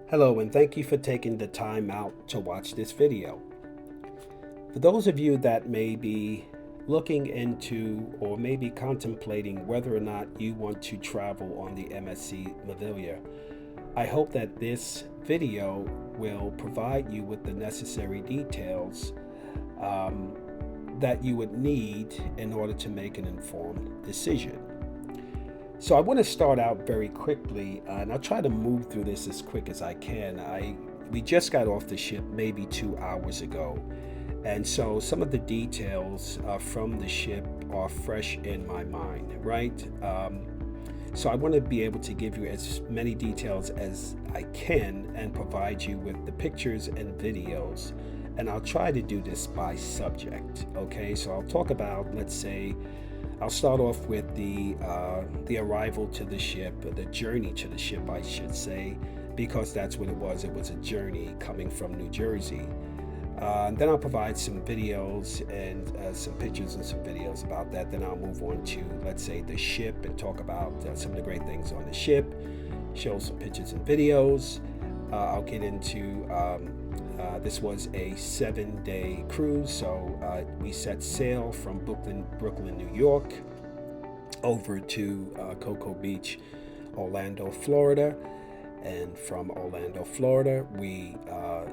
Hello, and thank you for taking the time out to watch this video. For those of you that may be looking into or maybe contemplating whether or not you want to travel on the MSC Meraviglia, I hope that this video will provide you with the necessary details that you would need in order to make an informed decision. So I want to start out very quickly, and I'll try to move through this as quick as I can. We just got off the ship maybe 2 hours ago, and so some of the details from the ship are fresh in my mind, right? So I want to be able to give you as many details as I can and provide you with the pictures and videos, and I'll try to do this by subject, okay? So I'll talk about, let's say, I'll start off with the arrival to the ship, the journey to the ship, I should say, because that's what it was. It was a journey coming from New Jersey. Then I'll provide some videos and some pictures and some videos about that. Then I'll move on to, let's say, the ship and talk about some of the great things on the ship, show some pictures and videos. I'll get into this was a 7-day cruise, so we set sail from Brooklyn, New York, over to Cocoa Beach, Orlando, Florida, and from Orlando, Florida, we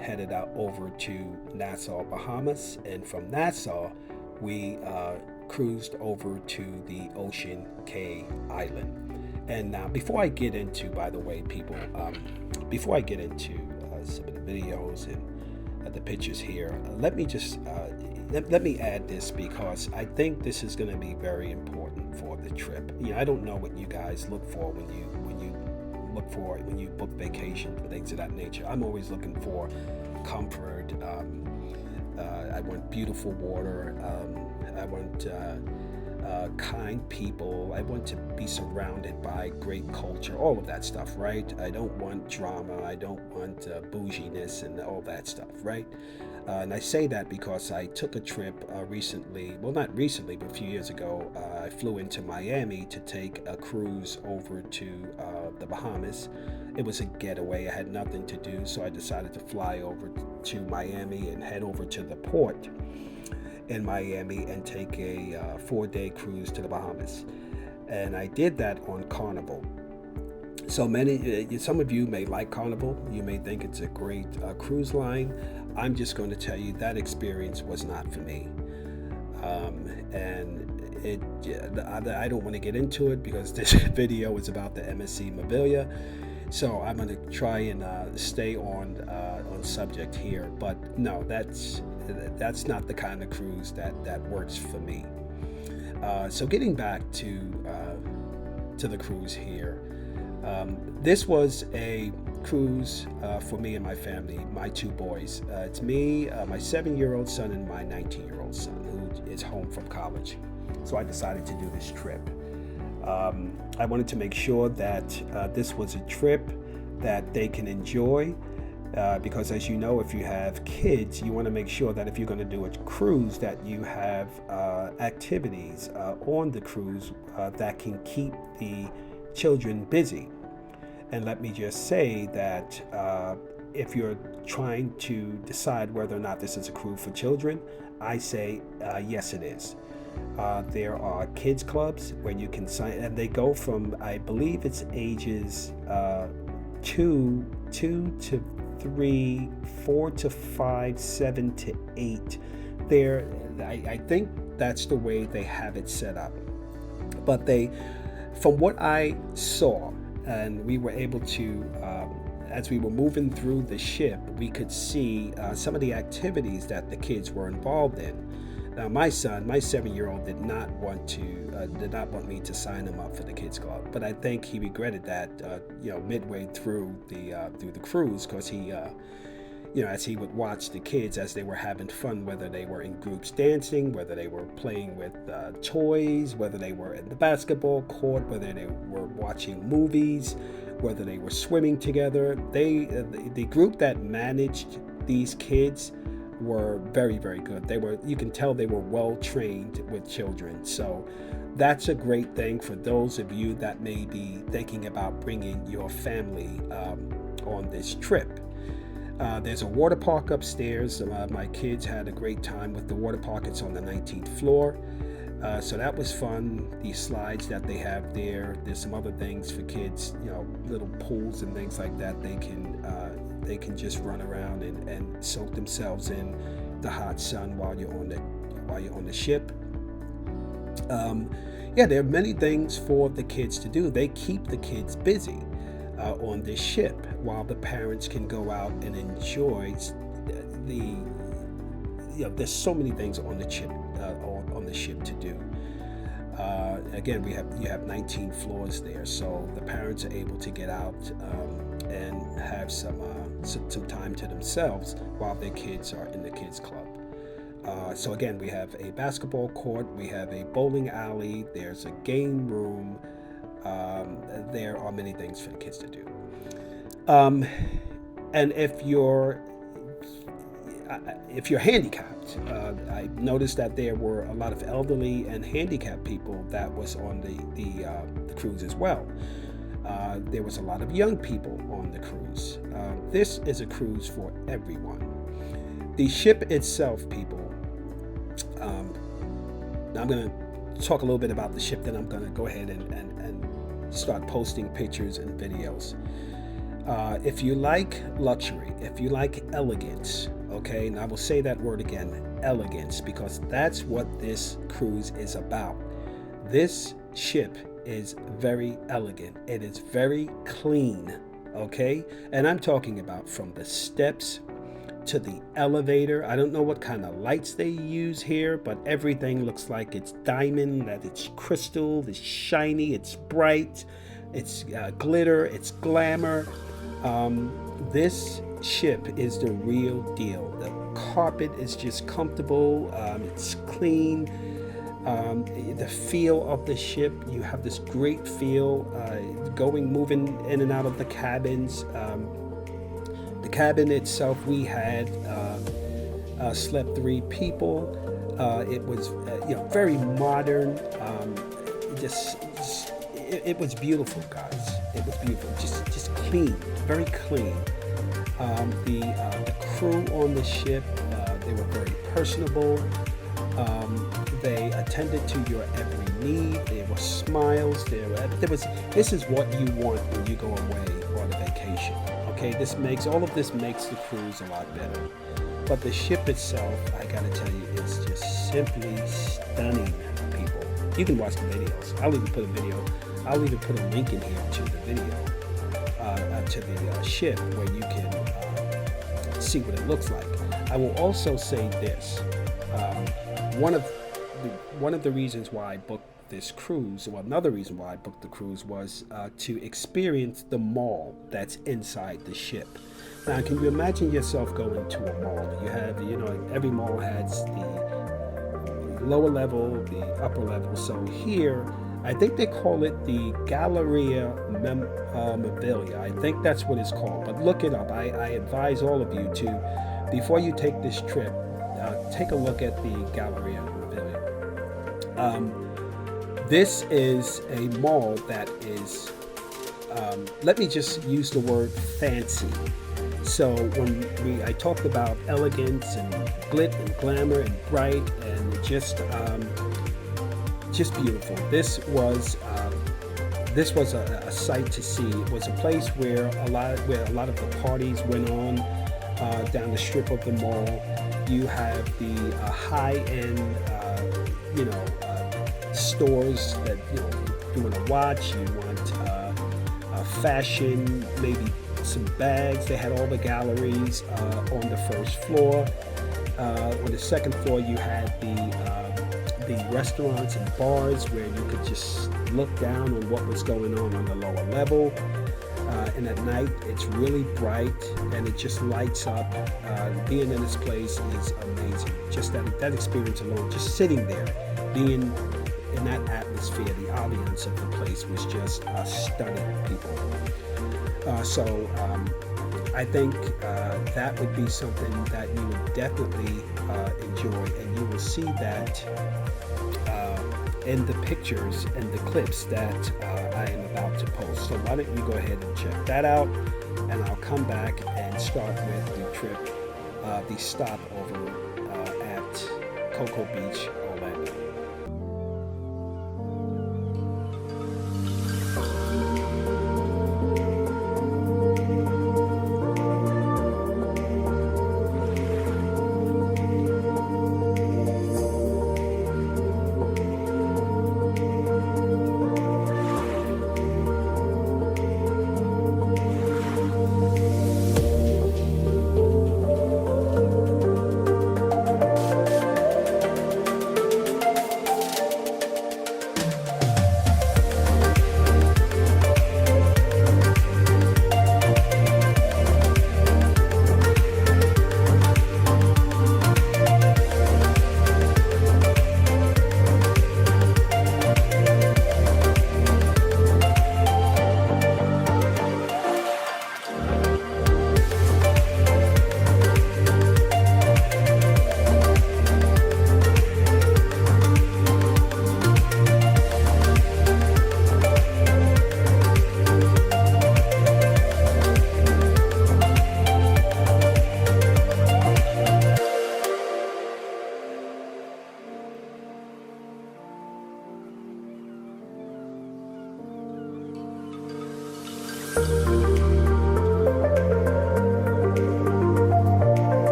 headed out over to Nassau, Bahamas, and from Nassau, we cruised over to the Ocean Cay Island. And now, before I get into, by the way, people, before I get into some of the videos and the pictures here, let me just let me add this, because I think this is going to be very important for the trip. You know, I don't know what you guys look for when you book vacations and things of that nature. I'm always looking for comfort. I want beautiful water. I want kind people. I want to be surrounded by great culture, all of that stuff, right? I don't want drama. I don't want bouginess and all that stuff, right? And I say that because I took a trip recently, well, not recently, but a few years ago. I flew into Miami to take a cruise over to the Bahamas. It was a getaway. I had nothing to do, so I decided to fly over to Miami and head over to the port in Miami and take a 4-day cruise to the Bahamas. And I did that on Carnival. So some of you may like Carnival. You may think it's a great cruise line. I'm just going to tell you that experience was not for me. I don't want to get into it because this video is about the MSC Meraviglia. So I'm going to try and stay on subject here. But no, that's not the kind of cruise that works for me. So getting back to the cruise here, this was a cruise for me and my family, my 2 boys. It's me, my 7-year-old son, and my 19-year-old son, who is home from college. So I decided to do this trip. I wanted to make sure that this was a trip that they can enjoy. Because as you know, if you have kids, you want to make sure that if you're going to do a cruise, that you have activities on the cruise that can keep the children busy. And let me just say that if you're trying to decide whether or not this is a cruise for children, I say yes, it is. There are kids clubs where you can sign, and they go from, I believe it's ages 2 to 3, 4 to 5, 7 to 8. I think that's the way they have it set up. But from what I saw, and we were able to, as we were moving through the ship, we could see some of the activities that the kids were involved in. Now, my son, my 7-year-old, did not want me to sign him up for the kids club, but I think he regretted that, midway through the cruise, because he, as he would watch the kids as they were having fun, whether they were in groups dancing, whether they were playing with toys, whether they were in the basketball court, whether they were watching movies, whether they were swimming together. The group that managed these kids were very, very good. You can tell they were well trained with children. So that's a great thing for those of you that may be thinking about bringing your family on this trip. There's a water park upstairs. My kids had a great time with the water park. It's on the 19th floor. So that was fun. These slides that they have there. There's some other things for kids, little pools and things like that. They can just run around and soak themselves in the hot sun while you're on the ship. There are many things for the kids to do. They keep the kids busy on this ship while the parents can go out and enjoy there's so many things on the ship to do. Again, you have 19 floors there, so the parents are able to get out and have some time to themselves while their kids are in the kids club. So again, we have a basketball court, we have a bowling alley, there's a game room. There are many things for the kids to do. And if you're handicapped, I noticed that there were a lot of elderly and handicapped people that was on the cruise as well. There was a lot of young people on the cruise. This is a cruise for everyone. The ship itself, people, now I'm going to talk a little bit about the ship, then I'm going to go ahead and start posting pictures and videos. If you like luxury, if you like elegance, okay, and I will say that word again, elegance, because that's what this cruise is about. This ship is very elegant. It is very clean, okay? And I'm talking about from the steps to the elevator. I don't know what kind of lights they use here, but everything looks like it's diamond, that it's crystal, it's shiny, it's bright, it's glitter, it's glamour. This ship is the real deal. The carpet is just comfortable. It's clean. The feel of the ship, you have this great feel moving in and out of the cabins. The cabin itself, we had slept 3 people. It was very modern. It was beautiful, guys. It was beautiful. Just clean, very clean. The crew on the ship, they were very personable. They attended to your every need. There were smiles. This is what you want when you go away on a vacation. Okay, all of this makes the cruise a lot better. But the ship itself, I gotta tell you, is just simply stunning, people. You can watch the videos. I'll even put a link in here to the video, to the ship, where you can see what it looks like. I will also say this. One of the reasons why I booked this cruise, well, another reason why I booked the cruise was to experience the mall that's inside the ship. Now, can you imagine yourself going to a mall? You have, every mall has the lower level, the upper level. So here, I think they call it the Galleria Meraviglia. I think that's what it's called, but look it up. I advise all of you to, before you take this trip, take a look at the Galleria Meraviglia. This is a mall that is, let me just use the word fancy. So when I talked about elegance and glit and glamour and bright and just beautiful. This was a sight to see. It was a place where a lot of the parties went on down the strip of the mall. You have the high-end, stores that you want to watch. You want fashion, maybe some bags. They had all the galleries on the first floor. On the second floor, you had the restaurants and bars where you could just look down on what was going on the lower level. And at night, it's really bright and it just lights up. Being in this place is amazing. Just that experience alone, just sitting there, being in that atmosphere, the ambience of the place was just stunning, people. So I think that would be something that you would definitely enjoy, and you will see that in the pictures and the clips that I am about to post. So why don't you go ahead and check that out, and I'll come back and start with the trip, the stop over at Cocoa Beach, Orlando.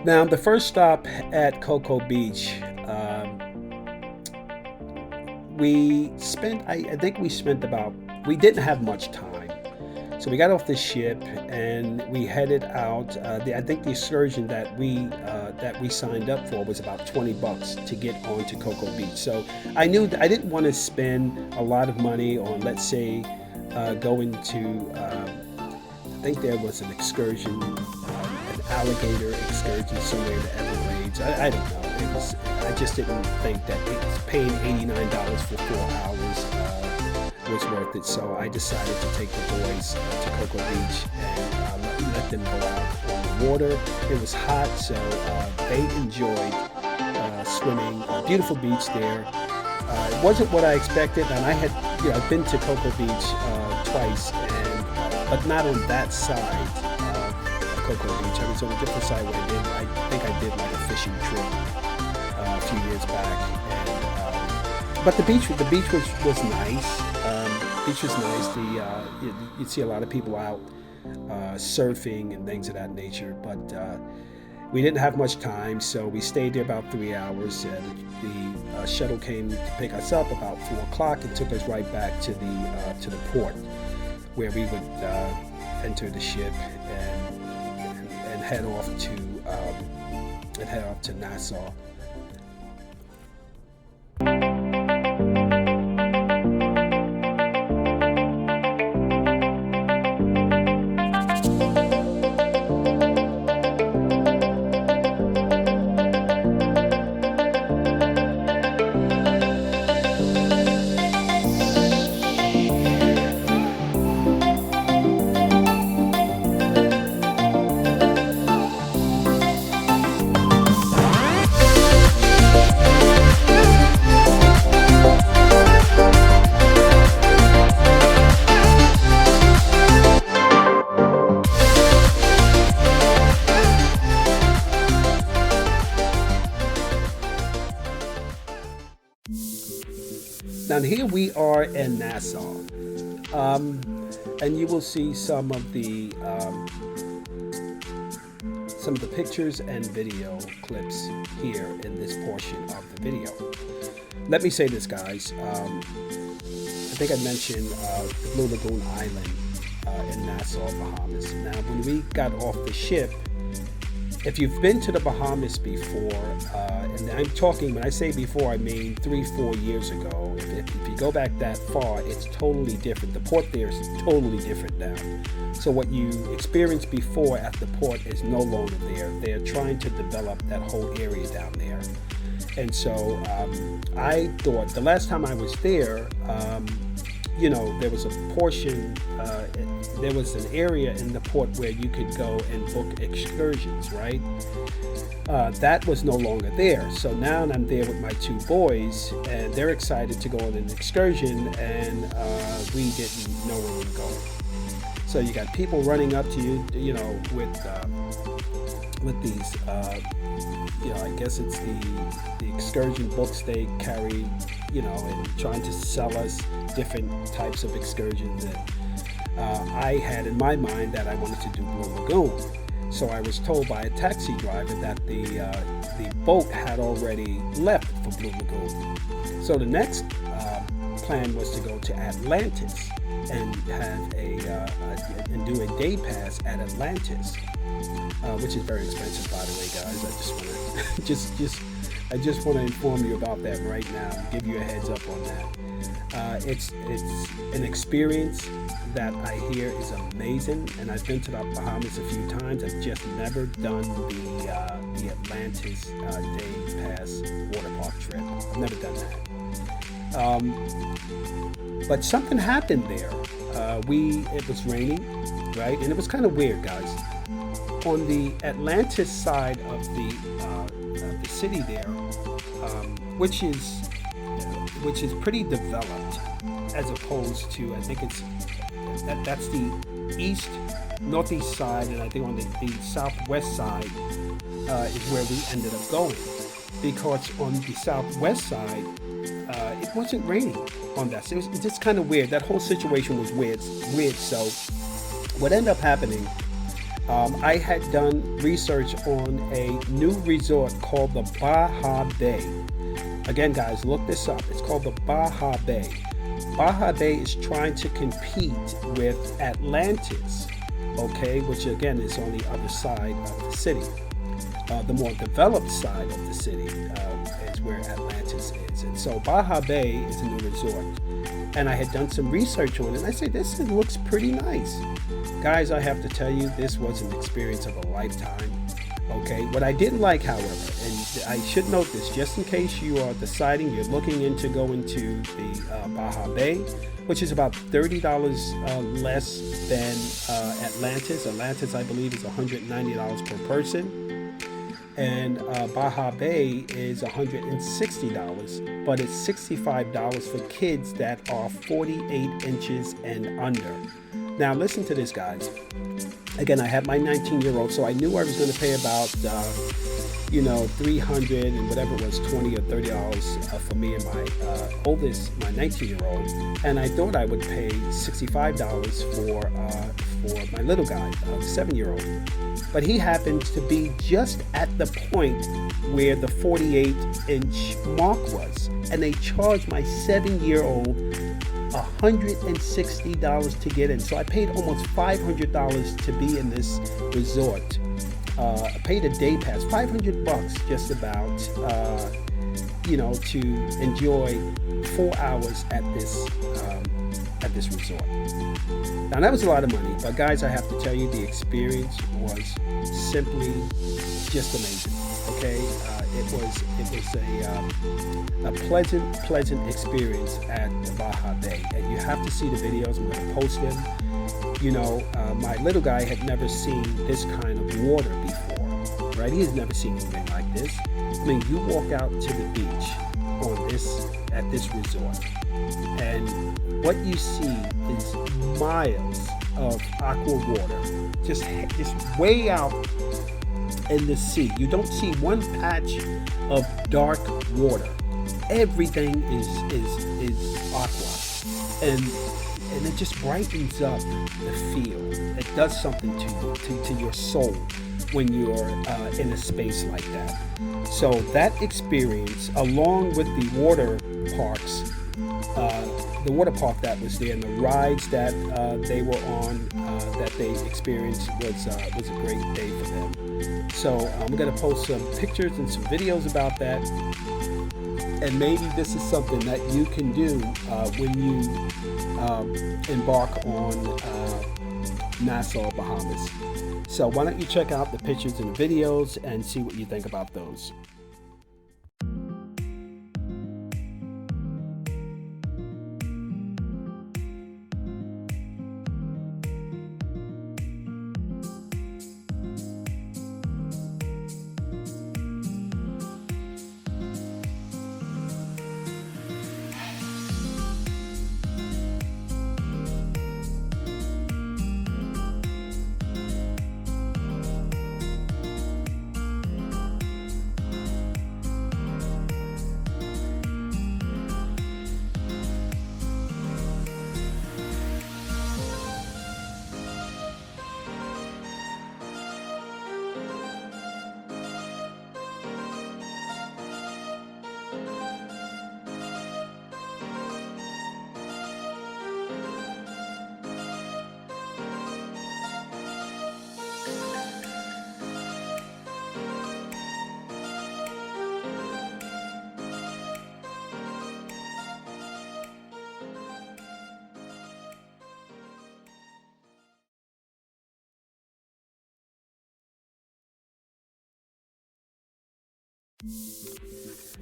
Now, the first stop at Cocoa Beach, we spent, I think we spent about, we didn't have much time. So we got off the ship and we headed out. I think the excursion that we signed up for was about $20 to get onto Cocoa Beach. So I knew that I didn't want to spend a lot of money on, let's say, going to, I think there was an excursion, an alligator excursion somewhere in the Everglades. I don't know. I just didn't think that it was paying $89 for 4 hours was worth it. So I decided to take the boys to Cocoa Beach and let them go out on the water. It was hot, so they enjoyed swimming. Beautiful beach there. It wasn't what I expected, and I had, I've been to Cocoa Beach twice, but not on that side of Cocoa Beach. I was on a different side where I think I did like a fishing trip a few years back. And, but the beach was nice. Beach was nice. You'd see a lot of people out surfing and things of that nature, but we didn't have much time, so we stayed there about 3 hours. The shuttle came to pick us up about 4 o'clock and took us right back to the port, where we would enter the ship and head off to Nassau. Now here we are in Nassau, and you will see some of the pictures and video clips here in this portion of the video. Let me say this, guys. I think I mentioned the Blue Lagoon Island in Nassau, Bahamas. Now, when we got off the ship, if you've been to the Bahamas before, and I'm talking, when I say before, I mean 3-4 years ago. If you go back that far, it's totally different. The port there is totally different now. So what you experienced before at the port is no longer there. They're trying to develop that whole area down there. And so I thought the last time I was there, there was a portion, there was an area in the port where you could go and book excursions, right? That was no longer there. So now I'm there with my 2 boys, and they're excited to go on an excursion, and we didn't know where we were going. So you got people running up to you, with these, I guess it's the excursion books they carry, and trying to sell us different types of excursions. And I had in my mind that I wanted to do Blue Lagoon. So I was told by a taxi driver that the boat had already left for Blue Lagoon. So the next plan was to go to Atlantis and have and do a day pass at Atlantis, which is very expensive, by the way, guys. I just want to inform you about that right now and give you a heads up on that. It's an experience that I hear is amazing, and I've been to the Bahamas a few times. I've just never done the Atlantis day pass water park trip. I've never done that. But something happened there. It was raining, right? And it was kind of weird, guys. On the Atlantis side of the city there, which is pretty developed, as opposed to, I think that's the northeast side, and I think on the southwest side is where we ended up going, because on the southwest side it wasn't raining on that. So it's just kind of weird. That whole situation was weird. So what ended up happening, I had done research on a new resort called the Baja Bay. Again, guys, look this up. It's called the Baja Bay. Baja Bay is trying to compete with Atlantis, okay, which again is on the other side of the city. The more developed side of the city is where Atlantis is. And so Baja Bay is a new resort. And I had done some research on it, and I said, this looks pretty nice. Guys, I have to tell you, this was an experience of a lifetime. Okay, what I didn't like, however, and I should note this just in case you are deciding you're looking into going to the Baja Bay, which is about $30 less than Atlantis. Atlantis, I believe, is $190 per person. And Baja Bay is $160, but it's $65 for kids that are 48 inches and under. Now, listen to this, guys. Again, I had my 19-year-old, so I knew I was going to pay about, $300 and whatever it was, $20 or $30 for me and my oldest, my 19-year-old. And I thought I would pay $65 for my little guy, the 7-year-old. But he happened to be just at the point where the 48-inch mark was. And they charged my 7-year-old $160 to get in. So I paid almost $500 to be in this resort. I paid a day pass, $500 just about, to enjoy 4 hours at this resort. Now that was a lot of money, but guys, I have to tell you, the experience was simply just amazing. Okay, it was a pleasant experience at the Baja Bay, and you have to see the videos. I'm going to post them. My little guy had never seen this kind of water before, right? He has never seen anything like this. I mean, you walk out to the beach at this resort, and what you see is miles of aqua water, just way out in the sea. You don't see one patch of dark water. Everything is aqua, and it just brightens up the field. It does something to your soul when you're in a space like that. So that experience, along with the water parks, the water park that was there, and the rides that they were on, that they experienced, was a great day for them. So I'm going to post some pictures and some videos about that, and maybe this is something that you can do when you embark on Nassau, Bahamas. So why don't you check out the pictures and the videos and see what you think about those.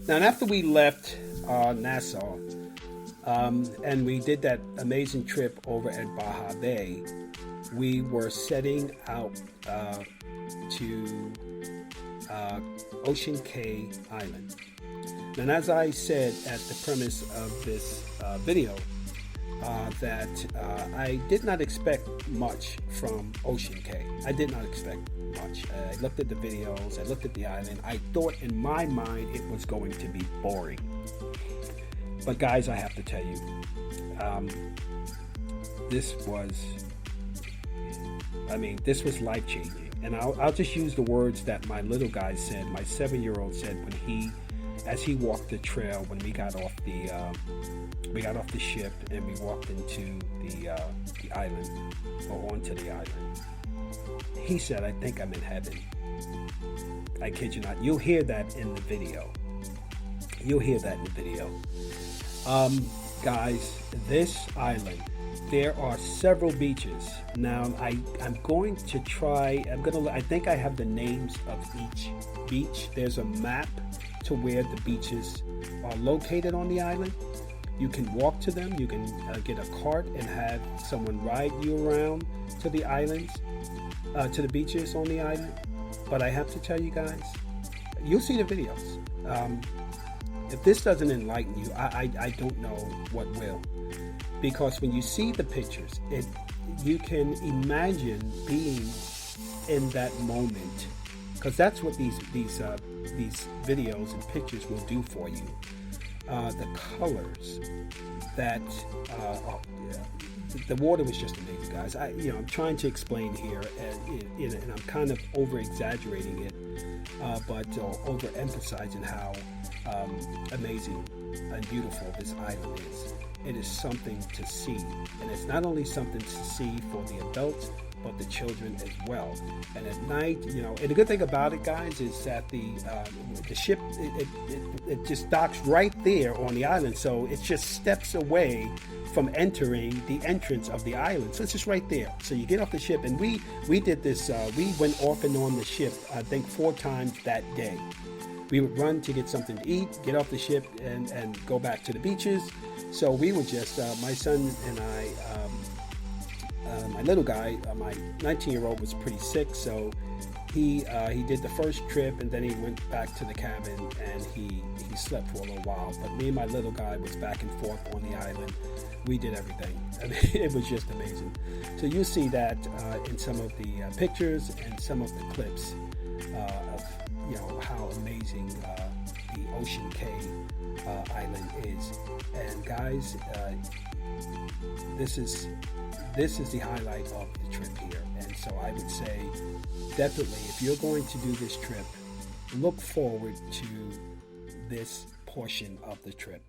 Now, after we left Nassau, and we did that amazing trip over at Baja Bay, we were setting out to Ocean Cay Island. And as I said at the premise of this video, that I did not expect much from Ocean Cay. I did not expect much. I looked at the videos, I looked at the island. I thought in my mind it was going to be boring. But guys, I have to tell you, this was I mean, this was life-changing. And I'll just use the words that my little guy said, my 7-year-old said as he walked the trail when we got off the ship and we walked into the island, or onto the island. He said, "I think I'm in heaven." I kid you not. You'll hear that in the video. Guys, this island, there are several beaches. Now, I'm going to try, I think I have the names of each beach. There's a map to where the beaches are located on the island. You can walk to them. You can get a cart and have someone ride you around to the islands, to the beaches on the island. But I have to tell you guys, you'll see the videos. If this doesn't enlighten you, I don't know what will. Because when you see the pictures, you can imagine being in that moment. Because that's what these videos and pictures will do for you. The colors that the water was just amazing, guys. I'm trying to explain here, and I'm kind of over exaggerating it, but overemphasizing how amazing and beautiful this island is. It is something to see, and it's not only something to see for the adults, but the children as well. And at night, and the good thing about it, guys, is that the ship it just docks right there on the island, so it's just steps away from entering the entrance of the island. So it's just right there. So you get off the ship, and we did this. We went off and on the ship, I think 4 times that day. We would run to get something to eat, get off the ship, and go back to the beaches. So we were just, my son and I, my little guy, my 19-year-old was pretty sick, so he did the first trip, and then he went back to the cabin, and he slept for a little while. But me and my little guy was back and forth on the island. We did everything. I mean, it was just amazing. So you'll see that in some of the pictures and some of the clips of how amazing the Ocean Cay island is. And guys, this is the highlight of the trip here. And so I would say, definitely, if you're going to do this trip, look forward to this portion of the trip.